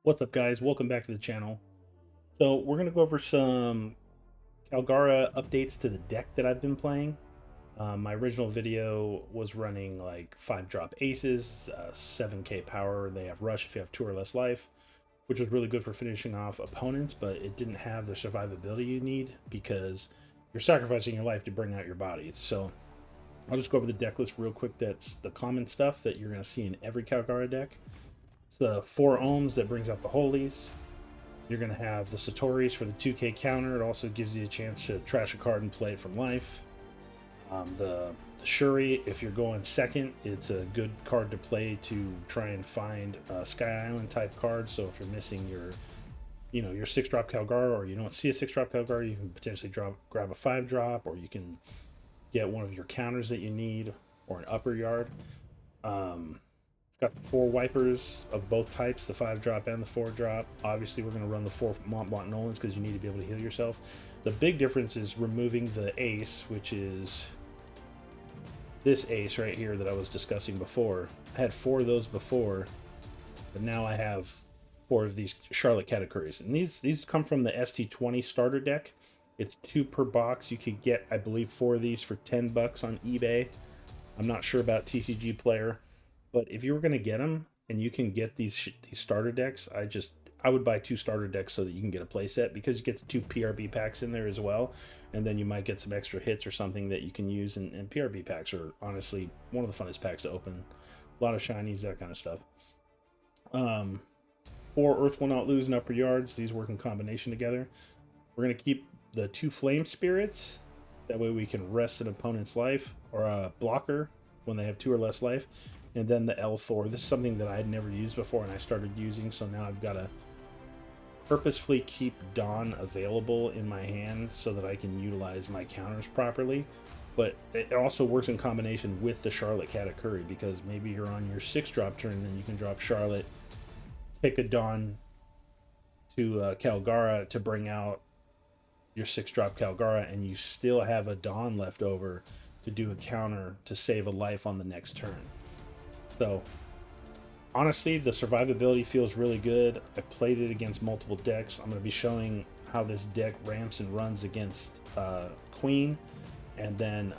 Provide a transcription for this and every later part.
What's up, guys? Welcome back to the channel. So we're going to go over some Kalgara updates to the deck that I've been playing. My original video was running like 5-drop aces, 7k power. They have rush if you have 2 or less life, which was really good for finishing off opponents, but it didn't have the survivability you need because you're sacrificing your life to bring out your bodies. So I'll just go over the deck list real quick. That's the common stuff that you're going to see in every Kalgara deck. It's the 4 ohms that brings out the holies. You're going to have the Satoris for the 2k counter. It also gives you a chance to trash a card and play it from life. The Shuri, if you're going second, it's a good card to play to try and find Sky Island type cards. So if you're missing your 6-drop Kalgara, or you don't see a 6-drop Kalgara, you can potentially grab a 5-drop, or you can get one of your counters that you need, or an upper yard. Got the 4 wipers of both types, the 5-drop and the 4-drop. Obviously, we're going to run the 4 Mont Blanc Nolans because you need to be able to heal yourself. The big difference is removing the ace, which is this ace right here that I was discussing before. I had 4 of those before, but now I have 4 of these Charlotte Katakuris. And these come from the ST20 starter deck. It's 2 per box. You could get, I believe, 4 of these for $10 on eBay. I'm not sure about TCG Player. But if you were going to get them and you can get these starter decks, I would buy 2 starter decks so that you can get a playset, because you get the 2 PRB packs in there as well, and then you might get some extra hits or something that you can use. And PRB packs are honestly one of the funnest packs to open. A lot of shinies, that kind of stuff. 4 Earth Will Not Lose and Upper Yards. These work in combination together. We're going to keep the 2 Flame Spirits. That way we can rest an opponent's life, or a blocker when they have 2 or less life. And then the L4. This is something that I had never used before and I started using, so now I've got to purposefully keep Dawn available in my hand so that I can utilize my counters properly. But it also works in combination with the Charlotte Katakuri, because maybe you're on your 6-drop turn and then you can drop Charlotte, take a Dawn to Kalgara to bring out your 6-drop Kalgara, and you still have a Dawn left over to do a counter to save a life on the next turn. So honestly, the survivability feels really good. I've played it against multiple decks. I'm going to be showing how this deck ramps and runs against Queen and then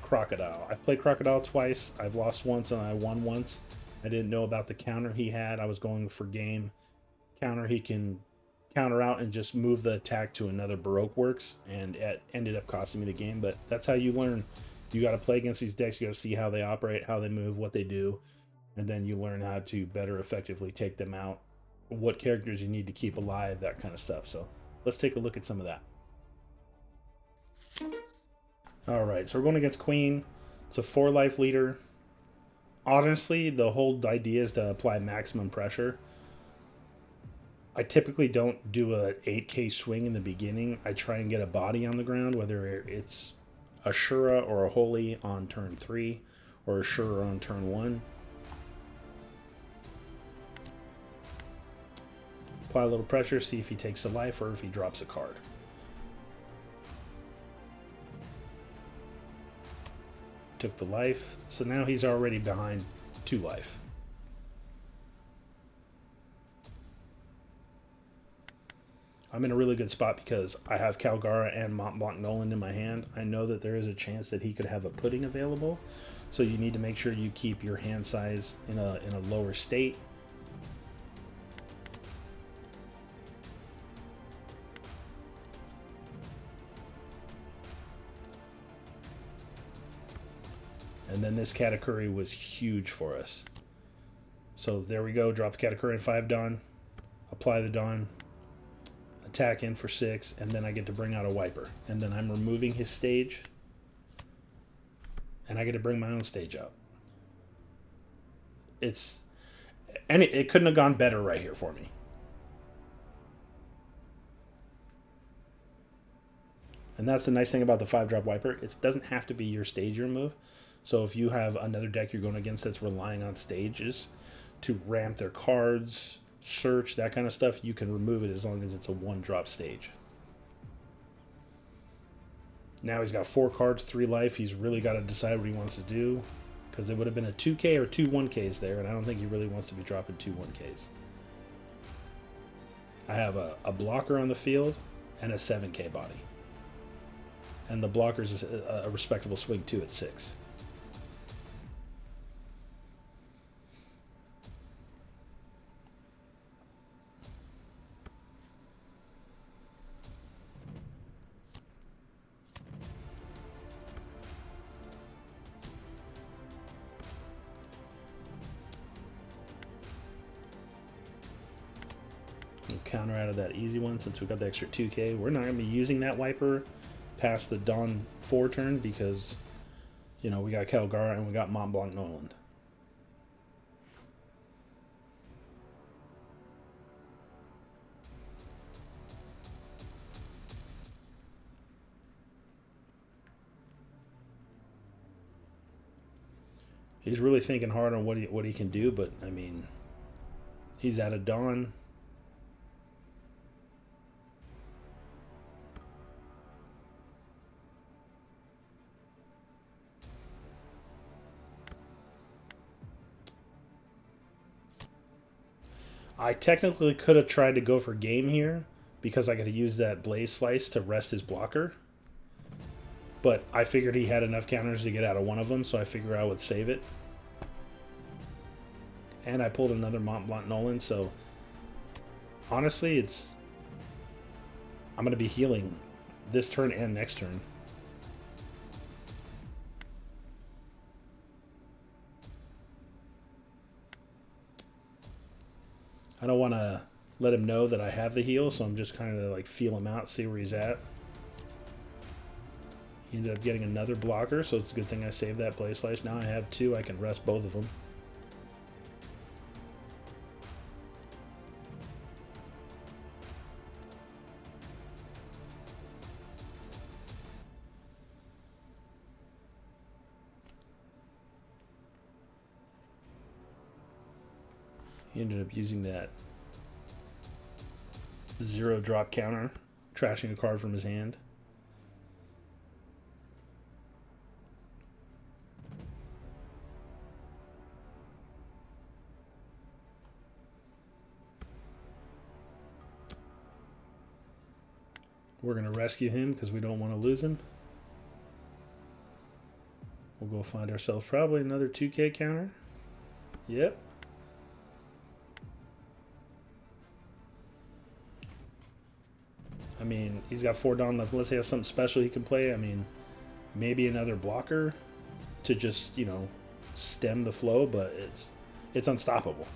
Crocodile. I've played Crocodile twice. I've lost once and I won once. I didn't know about the counter he had. I was going for game counter. He can counter out and just move the attack to another Baroque Works, and it ended up costing me the game. But that's how you learn. You got to play against these decks. You got to see how they operate, how they move, what they do, and then you learn how to better effectively take them out, what characters you need to keep alive, that kind of stuff. So let's take a look at some of that. All right, so we're going against Queen. It's a 4-life leader. Honestly, the whole idea is to apply maximum pressure. I typically don't do a 8k swing in the beginning. I try and get a body on the ground, whether it's a Shura or a Holy on turn 3, or a Shura on turn 1. Apply a little pressure, see if he takes a life or if he drops a card. Took the life, so now he's already behind 2 life. I'm in a really good spot because I have Kalgara and Mont Blanc Nolan in my hand. I know that there is a chance that he could have a pudding available, so you need to make sure you keep your hand size in a lower state. And then this Katakuri was huge for us. So there we go. Drop the Katakuri in 5 Dawn. Apply the Dawn. Attack in for 6. And then I get to bring out a Wiper. And then I'm removing his stage. And I get to bring my own stage out. It couldn't have gone better right here for me. And that's the nice thing about the 5-drop Wiper. It doesn't have to be your stage remove. So if you have another deck you're going against that's relying on stages to ramp their cards, search, that kind of stuff, you can remove it as long as it's a 1-drop stage. Now he's got 4 cards, 3 life. He's really got to decide what he wants to do, because it would have been a 2K or 2 1Ks there, and I don't think he really wants to be dropping 2 1Ks. I have a blocker on the field and a 7K body. And the blocker's a respectable swing 2 at 6. We'll counter out of that easy one since we got the extra 2K. We're not going to be using that wiper past the Dawn 4 turn because, you know, we got Kalgara and we got Mont Blanc Noland. He's really thinking hard on what he can do, but I mean, he's out of Dawn. I technically could have tried to go for game here because I could have used that Blaze Slice to rest his blocker. But I figured he had enough counters to get out of one of them, so I figured I would save it. And I pulled another Mont Blanc Nolan, so honestly, I'm going to be healing this turn and next turn. I don't want to let him know that I have the heal, so I'm just kind of like feel him out, see where he's at. He ended up getting another blocker, so it's a good thing I saved that Blaze Slice. Now I have 2, I can rest both of them. He ended up using that 0 drop counter, trashing a card from his hand. We're going to rescue him because we don't want to lose him. We'll go find ourselves probably another 2K counter. Yep. I mean, he's got 4 Dawn left. Unless he has something special he can play. I mean, maybe another blocker to just, you know, stem the flow, but it's unstoppable.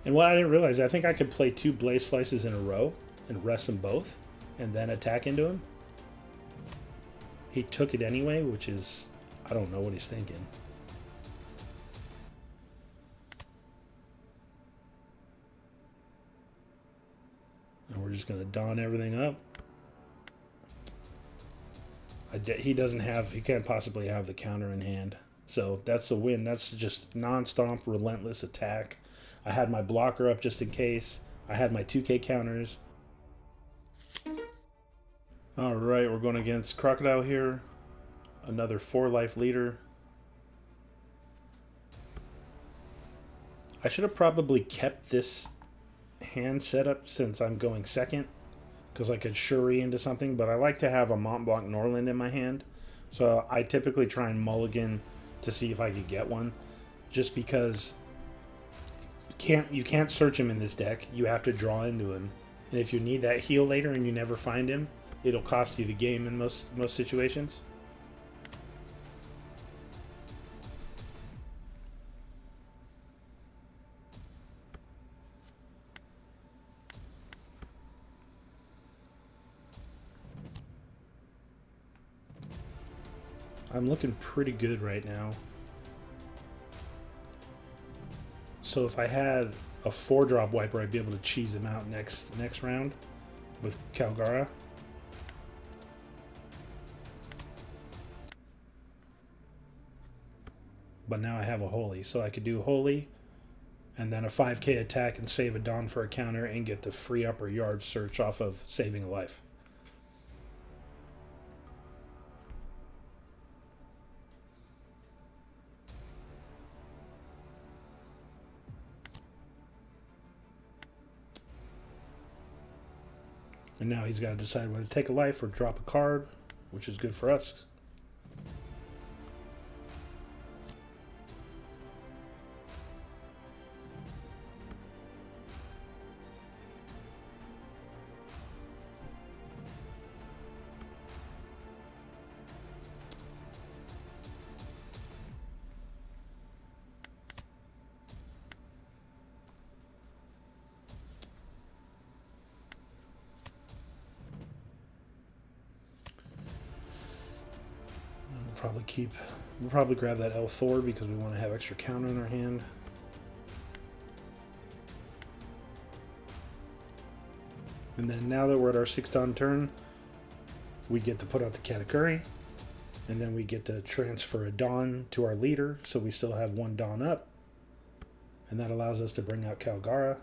And what I didn't realize, I think I could play 2 Blaze Slices in a row and rest them both and then attack into him. He took it anyway, which is, I don't know what he's thinking. And we're just going to Dawn everything up. He can't possibly have the counter in hand. So that's the win. That's just non-stomp, relentless attack. I had my blocker up just in case. I had my 2K counters. Alright, we're going against Crocodile here. Another 4-life leader. I should have probably kept this hand set up since I'm going second, because I could Shuri into something, but I like to have a Mont Blanc Norland in my hand. So I typically try and mulligan to see if I could get one, just because you can't search him in this deck. You have to draw into him, and if you need that heal later and you never find him, it'll cost you the game in most situations. I'm looking pretty good right now. So if I had a 4-drop wiper, I'd be able to cheese him out next round with Kalgara. but now I have a holy, so I could do holy and then a 5k attack and save a Dawn for a counter and get the free upper yard search off of saving a life. And now he's got to decide whether to take a life or drop a card, which is good for us. We'll probably grab that L4 because we want to have extra counter in our hand. And then now that we're at our 6th Dawn turn, we get to put out the Katakuri, and then we get to transfer a Dawn to our leader, so we still have 1 Dawn up. And that allows us to bring out Kalgara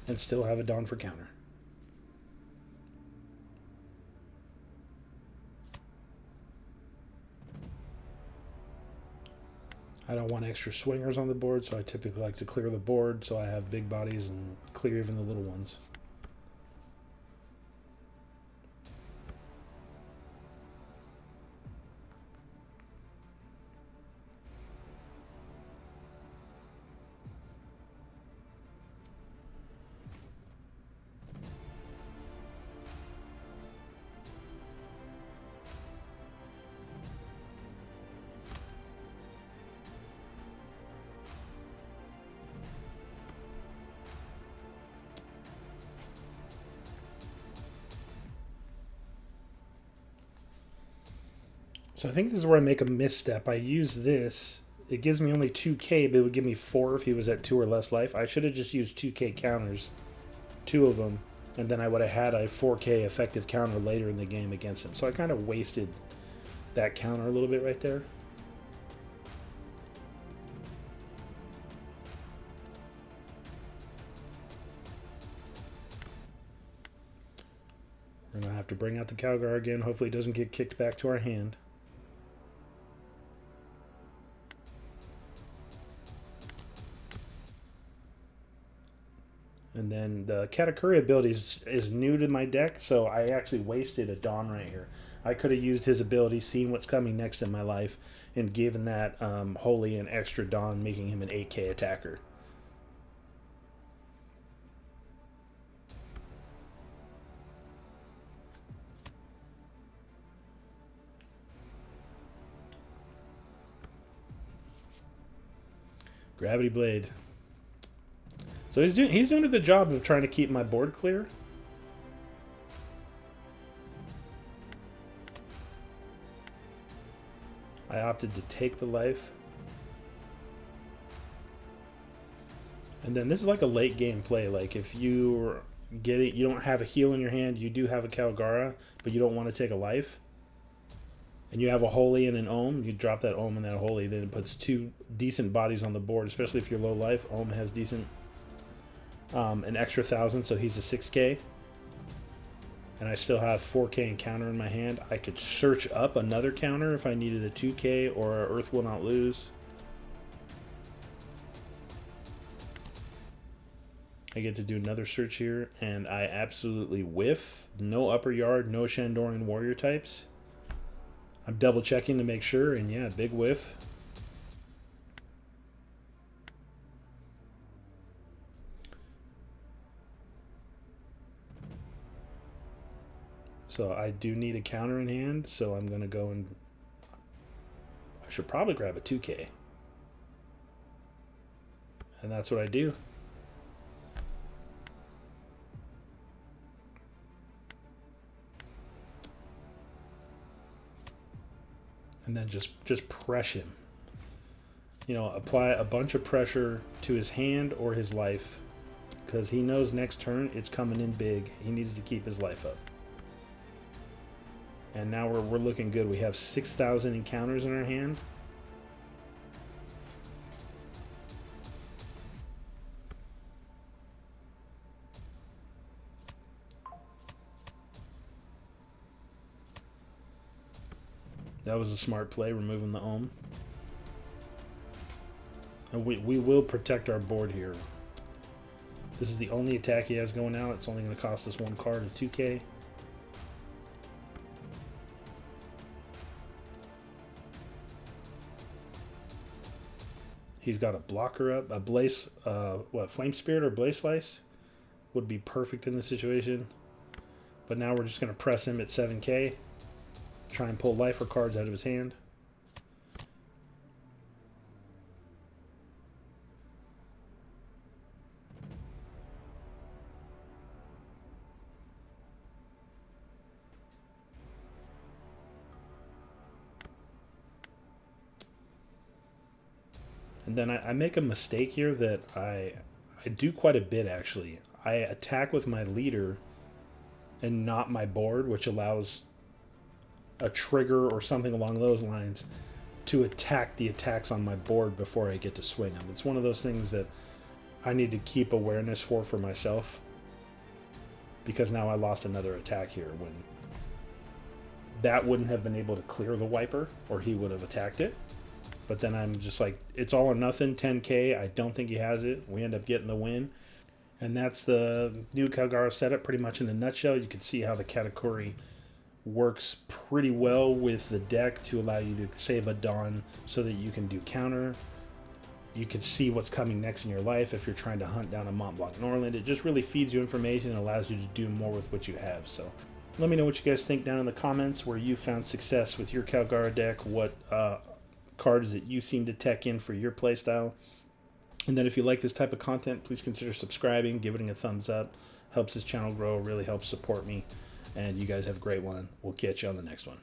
and still have a Dawn for counter. I don't want extra swingers on the board, so I typically like to clear the board so I have big bodies and clear even the little ones. So I think this is where I make a misstep. I use this. It gives me only 2k, but it would give me 4 if he was at 2 or less life. I should have just used 2k counters, 2 of them, and then I would have had a 4k effective counter later in the game against him. So I kind of wasted that counter a little bit right there. We're going to have to bring out the Kalgara again. Hopefully it doesn't get kicked back to our hand. And then the Katakuri ability is new to my deck, so I actually wasted a Dawn right here. I could have used his ability, seen what's coming next in my life, and given that Holy an extra Dawn, making him an 8k attacker. Gravity Blade. So he's doing a good job of trying to keep my board clear. I opted to take the life. And then this is like a late game play. Like if you don't have a heal in your hand, you do have a Kalgara, but you don't want to take a life. And you have a Holy and an Ohm, you drop that Ohm and that Holy, then it puts 2 decent bodies on the board, especially if you're low life. Ohm has decent an extra 1,000, so he's a 6k. And I still have 4k and counter in my hand. I could search up another counter if I needed a 2k or a Earth Will Not Lose. I get to do another search here, and I absolutely whiff. No upper yard, no Shandorian warrior types. I'm double checking to make sure, and yeah, big whiff. So I do need a counter in hand, so I'm going to go and... I should probably grab a 2k. And that's what I do. And then just press him. You know, apply a bunch of pressure to his hand or his life, because he knows next turn it's coming in big. He needs to keep his life up. And now we're looking good. We have 6,000 encounters in our hand. That was a smart play, removing the Ohm. And we will protect our board here. This is the only attack he has going out. It's only going to cost us one card at 2k. He's got a blocker up, a Blaze, Flame Spirit or Blaze Slice would be perfect in this situation. But now we're just going to press him at 7k, try and pull life or cards out of his hand. And then I make a mistake here that I do quite a bit, actually. I attack with my leader and not my board, which allows a trigger or something along those lines to attack the attacks on my board before I get to swing them. It's one of those things that I need to keep awareness for myself, because now I lost another attack here when that wouldn't have been able to clear the wiper, or he would have attacked it. But then I'm just like, it's all or nothing, 10k. I don't think he has it. We end up getting the win. And that's the new Kalgara setup pretty much in a nutshell. You can see how the Katakuri works pretty well with the deck to allow you to save a Dawn so that you can do counter. You can see what's coming next in your life if you're trying to hunt down a Mont Blanc Norland. It just really feeds you information and allows you to do more with what you have. So let me know what you guys think down in the comments, where you found success with your Kalgara deck, what cards that you seem to tech in for your playstyle. And then if you like this type of content, please consider subscribing, giving it a thumbs up. Helps this channel grow, really helps support me. And you guys have a great one. We'll catch you on the next one.